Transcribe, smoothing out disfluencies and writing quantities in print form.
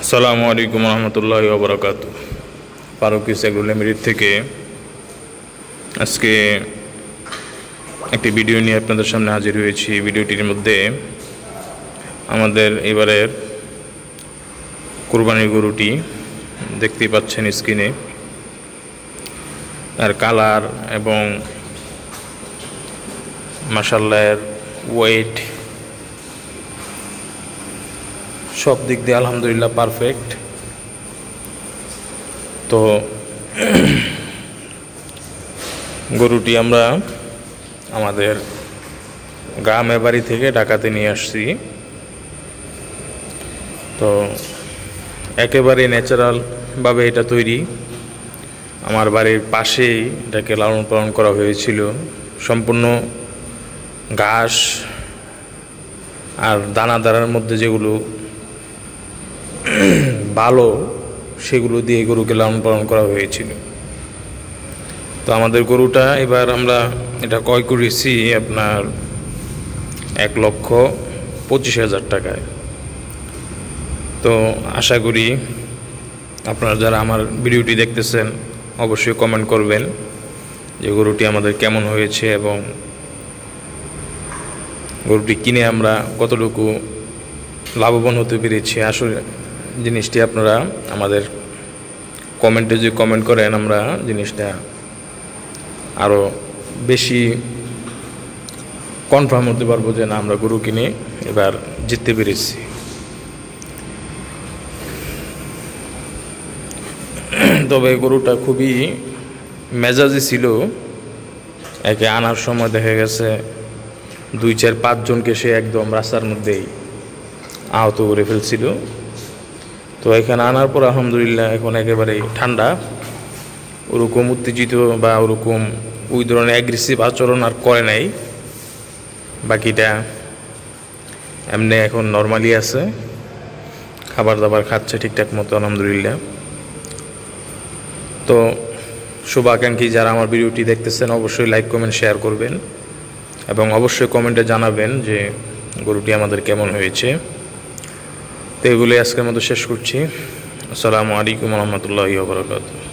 আসসালামু আলাইকুম রহমতুল্লাহি ওয়া বারাকাতুহু। ফারুক এগ্রো লিমিটেড থেকে আজকে একটি ভিডিও নিয়ে আপনাদের সামনে হাজির হয়েছি। ভিডিওটির মধ্যে আমাদের এবারের কুরবানির গরুটি দেখতেই পাচ্ছেন স্ক্রিনে, তার কালার এবং মাশাআল্লাহ এর ওয়েট সব দিক দিয়ে আলহামদুলিল্লাহ পারফেক্ট। তো গরুটি আমরা আমাদের গ্রামের বাড়ি থেকে ঢাকাতে নিয়ে আসছি। তো একেবারে ন্যাচারালভাবে এটা তৈরি, আমার বাড়ির পাশেই এটাকে লালন পালন করা হয়েছিল। সম্পূর্ণ ঘাস আর দানাদারের মধ্যে যেগুলো ভালো সেগুলো দিয়ে গরুকে লালন পালন করা হয়েছিল। তো আমাদের গরুটা এবার আমরা এটা ক্রয় করেছি আপনার 1,25,000 টাকায়। তো আশা করি আপনারা যারা আমার ভিডিওটি দেখতেছেন অবশ্যই কমেন্ট করবেন যে গরুটি আমাদের কেমন হয়েছে এবং গরুটি কিনে আমরা কতটুকু লাভবান হতে পেরেছি। আসলে জিনিসটি আপনারা আমাদের কমেন্টে যে কমেন্ট করেন, আমরা জিনিসটা আরও বেশি কনফার্ম হতে পারবো যে না, আমরা গরু কিনে এবার জিততে পেরেছি। তবে গরুটা খুবই মেজাজি ছিল। একে আনার সময় দেখা গেছে 2-4-5 জনকে সে একদম রাস্তার মধ্যেই আহত করে ফেলছিল। তো এখানে আনার পর আলহামদুলিল্লাহ এখন একেবারেই ঠান্ডা, ওরকম উত্তেজিত বা ওরকম ওই ধরনের অ্যাগ্রেসিভ আচরণ আর করে নাই। বাকিটা এমনি এখন নর্মালি আছে, খাবার দাবার খাচ্ছে ঠিকঠাক মতো আলহামদুলিল্লাহ। তো শুভাকাঙ্ক্ষী যারা আমার ভিডিওটি দেখতেছেন অবশ্যই লাইক কমেন্ট শেয়ার করবেন এবং অবশ্যই কমেন্টে জানাবেন যে গরুটি আমাদের কেমন হয়েছে। তো এগুলোই আজকের মতো শেষ করছি। আসসালামু আলাইকুম রহমতুল্লাহি ওয়া বারাকাতুহু।